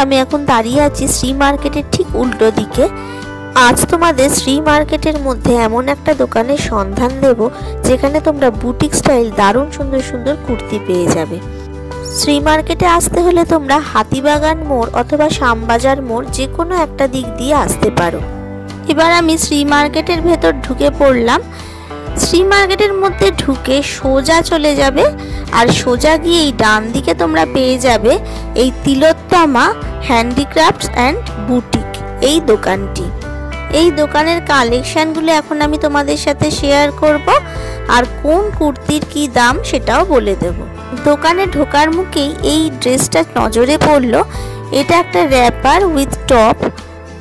আমি এখন দাঁড়িয়ে আছি শ্রী মার্কেটের ঠিক উল্টো দিকে। আজ তোমাদের শ্রী মার্কেটের মধ্যে এমন একটা দোকানের সন্ধান দেব যেখানে তোমরা বুটিক স্টাইল দারুণ সুন্দর সুন্দর কুর্তি পেয়ে যাবে। শ্রী মার্কেটে আসতে হলে তোমরা হাতিবাগান মোড় অথবা শ্যামবাজার মোড় যে কোনো একটা দিক দিয়ে আসতে পারো। এবার আমি শ্রী মার্কেটের ভেতর ঢুকে পড়লাম। শ্রী মার্কেটের মধ্যে ঢুকে সোজা চলে যাবে আর সোজা গিয়ে এই ডান দিকে তোমরা পেয়ে যাবে এই তিলোত্তমা হ্যান্ডিক্রাফটস অ্যান্ড বুটিক এই দোকানটি। এই দোকানের কালেকশনগুলো এখন আমি তোমাদের সাথে শেয়ার করব আর কোন কুর্তির কি দাম সেটাও বলে দেব। দোকানে ঢোকার মুখেই এই ড্রেসটা নজরে পড়লো। এটা একটা র্যাপার উইথ টপ,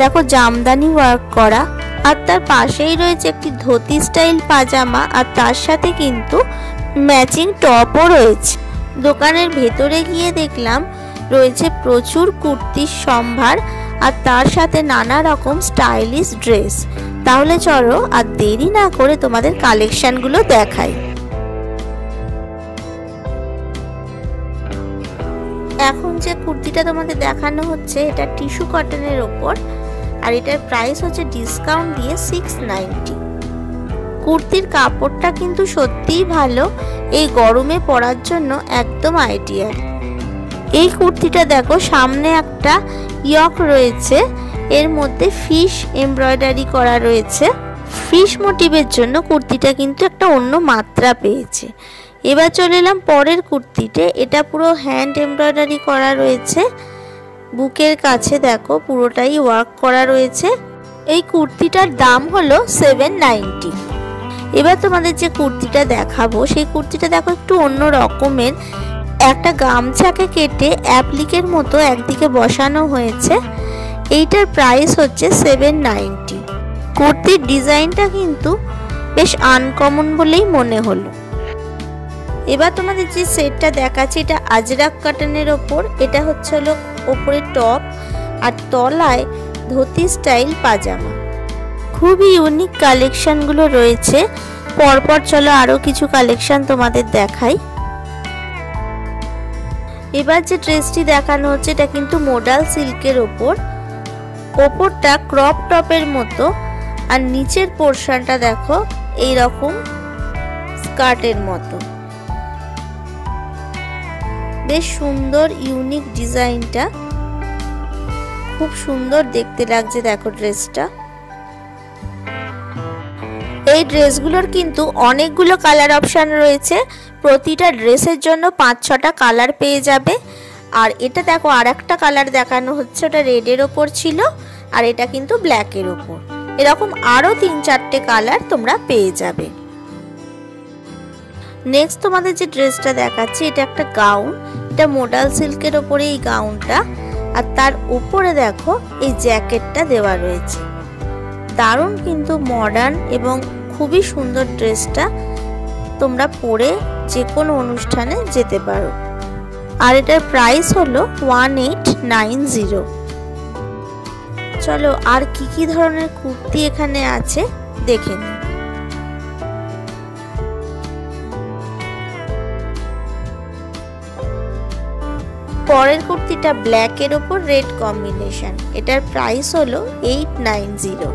দেখো জামদানি ওয়ার্ক করা, আর তার পাশেই রয়েছে একটি ধুতি স্টাইল পাজামা আর তার সাথে কিন্তু ম্যাচিং টপও রয়েছে। দোকানের ভেতরে গিয়ে দেখলাম রয়েছে প্রচুর কুর্তির সম্ভার আর তার সাথে নানা রকম স্টাইলিশ ড্রেস। তাহলে চলো আর দেরি না করে তোমাদের কালেকশনগুলো দেখাই। এখন যে কুর্তিটা তোমাদের দেখানো হচ্ছে এটা টিস্যু কটনের ওপর আর এটার প্রাইস হচ্ছে ডিসকাউন্ট দিয়ে 690। কুর্তির কাপড়টা কিন্তু সত্যিই ভালো, এই গরমে পরার জন্য একদম আইডিয়াল। এই কুর্তিটা দেখো সামনে একটা ইয়ক রয়েছে, এর মধ্যে ফিশ এমব্রয়ডারি করা রয়েছে। ফিশ মোটিভের জন্য কুর্তিটা কিন্তু একটা অন্য মাত্রা পেয়েছে। এবার চলে এলাম পরের কুর্তিতে। এটা পুরো হ্যান্ড এমব্রয়ডারি করা রয়েছে, বুকের কাছে দেখো পুরোটাই ওয়ার্ক করা রয়েছে। এই কুর্তিটার দাম হলো 790। এবার তোমাদের যে কুর্তিটা দেখাবো সেই কুর্তিটা দেখো একটু অন্য রকমের। একটা গামছাকে কেটে অ্যাপ্লিকের মতো একদিকে বসানো হয়েছে। এইটার প্রাইস হচ্ছে 790। কুর্তির ডিজাইনটা কিন্তু বেশ আনকমন বলেই মনে হলো। এবার তোমাদের যে সেটটা দেখাচ্ছি এটা আজরাক কটনের ওপর। এটা হচ্ছে হলো ওপরে টপ আর তলায় ধুতি স্টাইল পাজামা। খুবই ইউনিক কালেকশনগুলো রয়েছে। পরপর চলো আরো কিছু কালেকশন তোমাদের দেখাই। এবার যে ড্রেসটি দেখানো হচ্ছে এটা কিন্তু মোডাল সিল্কের ওপর। ওপরটা ক্রপ টপের মতো আর নিচের পোর্শনটা দেখো এইরকম স্কার্টের মতো। বেশ সুন্দর ইউনিক ডিজাইনটা, খুব সুন্দর দেখতে লাগছে দেখো ড্রেসটা। এই ড্রেসগুলোর কিন্তু অনেকগুলো কালার অপশন রয়েছে। প্রতিটা ড্রেসের জন্য 5-6টা কালার পেয়ে যাবে। আর এটা দেখো আর একটা কালার দেখানো হচ্ছে, ওটা রেডের ওপর ছিল আর এটা কিন্তু ব্ল্যাকের ওপর। এরকম আরো 3-4টে কালার তোমরা পেয়ে যাবে। নেক্সট তোমাদের যে ড্রেসটা দেখাচ্ছি এটা একটা গাউন। এটা মোডাল সিল্কের ওপরে এই গাউনটা আর তার উপরে দেখো এই জ্যাকেটটা দেওয়া রয়েছে। দারুণ কিন্তু মডার্ন এবং খুবই সুন্দর ড্রেসটা। তোমরা পরে যে কোনো অনুষ্ঠানে যেতে পারো। আর এটার প্রাইস হলো 1890। চলো আর কি কি ধরনের কুর্তি এখানে আছে দেখে নিই। পরের কুর্তিটা ব্ল্যাকের ওপর রেড কম্বিনেশন। এটার প্রাইস হলো 890।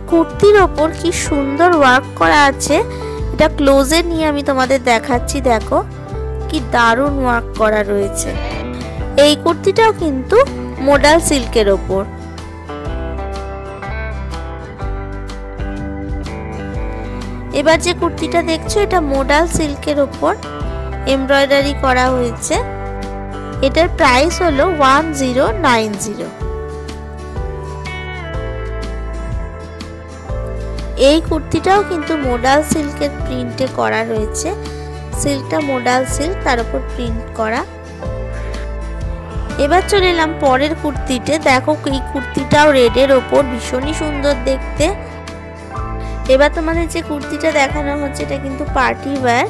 কুর্তির ওপর কি সুন্দর ওয়ার্ক করা আছে। এটা ক্লোজে নিয়ে আমি তোমাদের দেখাচ্ছি, দেখো কি দারুণ ওয়ার্ক করা রয়েছে। এই কুর্তিটাও কিন্তু মোডাল সিল্কের ওপর। এবার যে কুর্তিটা দেখছো এটা মোডাল সিল্কের ওপর এমব্রয়ডারি করা হয়েছে। এটার প্রাইস হলো 1090। এই কুর্তিটাও কিন্তু মোডাল সিল্কের প্রিন্টে করা রয়েছে। সিল্কটা মোডাল সিল্ক, তার উপর প্রিন্ট করা। এবার চলে এলাম পরের কুর্তিতে। দেখো এই কুর্তিটাও রেডের ওপর, ভীষণই সুন্দর দেখতে। এবার তোমাদের যে কুর্তিটা দেখানো হচ্ছে এটা কিন্তু পার্টি ওয়্যার।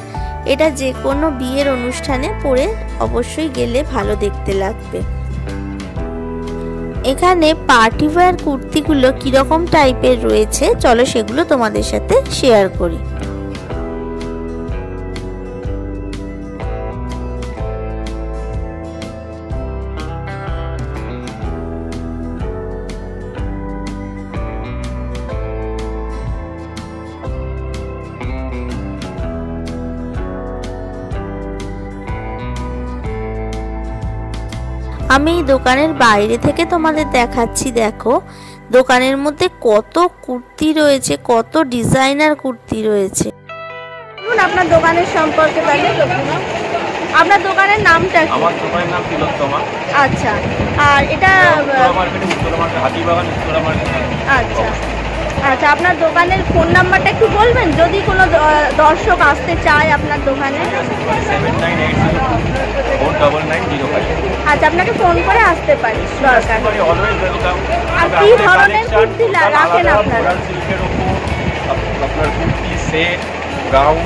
এটা যে কোনো বিয়ের অনুষ্ঠানে পরে অবশ্যই গেলে ভালো দেখতে লাগবে। এখানে পার্টি ওয়্যার কুর্তিগুলো কিরকম টাইপের রয়েছে চলো সেগুলো তোমাদের সাথে শেয়ার করি। আমি দোকানের বাইরে থেকে তোমাদের দেখাচ্ছি। দেখো দোকানের মধ্যে কত কুর্তি রয়েছে, কত ডিজাইনার কুর্তি রয়েছে। আপনার দোকানের সম্পর্কে তাহলে আপনার দোকানের নামটা কি? আমার দোকানের নাম তিলোত্তমা। আচ্ছা, আর এটা হাতিবাগান উত্তরা মার্কেট। আচ্ছা আচ্ছা, আপনার দোকানের ফোন নাম্বারটা একটু বলবেন যদি কোনো দর্শক আসতে চায় আপনার দোকানে? 7982499905। আচ্ছা, আপনাকে ফোন করে আসতে পারি দরকার। আর কি ধরনের কুর্তি রাখেন আপনারা? সিল্কের উপর আপনার kurti set, gown,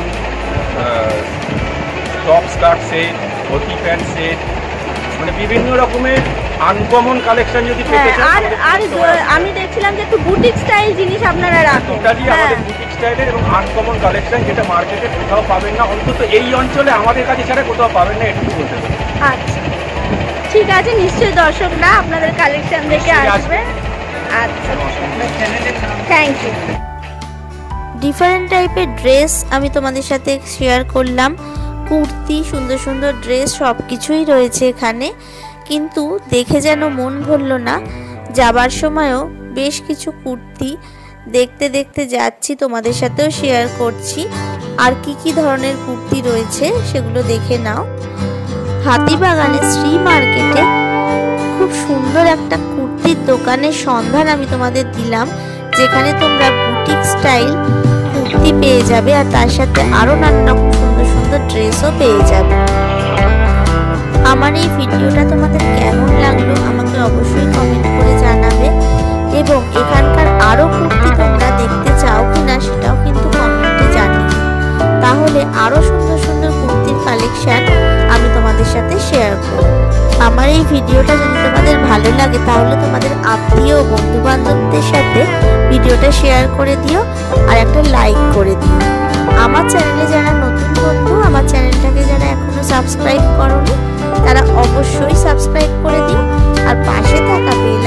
top skirt set, dhoti pant set, মানে বিভিন্ন রকমের আনকমন কালেকশন যদি পেতে চান। আর আমি দেখছিলাম যে একটু বুটিক স্টাইল জিনিস আপনারা রাখেন। টোটালি আমাদের বুটিক স্টাইলের এবং আনকমন কালেকশন, যেটা মার্কেটে কোথাও পাবেন না, অন্তত এই অঞ্চলে আমাদের কাছে ছাড়া কোথাও পাবেন না, এটুকু বলতে পারি। আচ্ছা ঠিক আছে, নিশ্চয়ই দর্শকরা আপনাদের কালেকশন দেখে আসবে। আচ্ছা থ্যাংক ইউ। ডিফারেন্ট টাইপের ড্রেস আমি তোমাদের সাথে শেয়ার করলাম। কুর্তি, সুন্দর সুন্দর ড্রেস সব কিছুই রয়েছে এখানে, কিন্তু দেখে যেন মন ভরল না। যাবার সময়ও বেশ কিছু কুর্তি দেখতে দেখতে যাচ্ছি, তোমাদের সাথেও শেয়ার করছি। আর কি কি ধরনের কুর্তি রয়েছে সেগুলো দেখে নাও। হাতিবাগানের শ্রী মার্কেটে খুব সুন্দর একটা কুর্তির দোকানের সন্ধান আমি তোমাদের দিলাম, যেখানে তোমরা বুটিক স্টাইল কুর্তি পেয়ে যাবে আর তার সাথে আরো নানা রকম সুন্দর সুন্দর ড্রেসও পেয়ে যাবে। আমার এই ভিডিওটা তোমাদের কেমন লাগলো আমাকে অবশ্যই কমেন্ট করে জানাবে, এবং এখানকার আরো কুর্তি তোমরা দেখতে চাও কিনা সেটাও কিন্তু কমেন্টে জানিও। তাহলে আরো সুন্দর সুন্দর কুর্তির কালেকশন আমি তোমাদের সাথে শেয়ার করব। আমার এই ভিডিওটা যদি তোমাদের ভালো লাগে তাহলে তোমাদের আত্মীয় ও বন্ধু বান্ধবদের সাথে ভিডিওটা শেয়ার করে দিও আর একটা লাইক করে দিও। আমার চ্যানেলে যারা নতুন বন্ধু, আমার চ্যানেলটাকে যারা এখনো সাবস্ক্রাইব করোনি তারা অবশ্যই সাবস্ক্রাইব করে দিও, আর পাশে থাকা বেল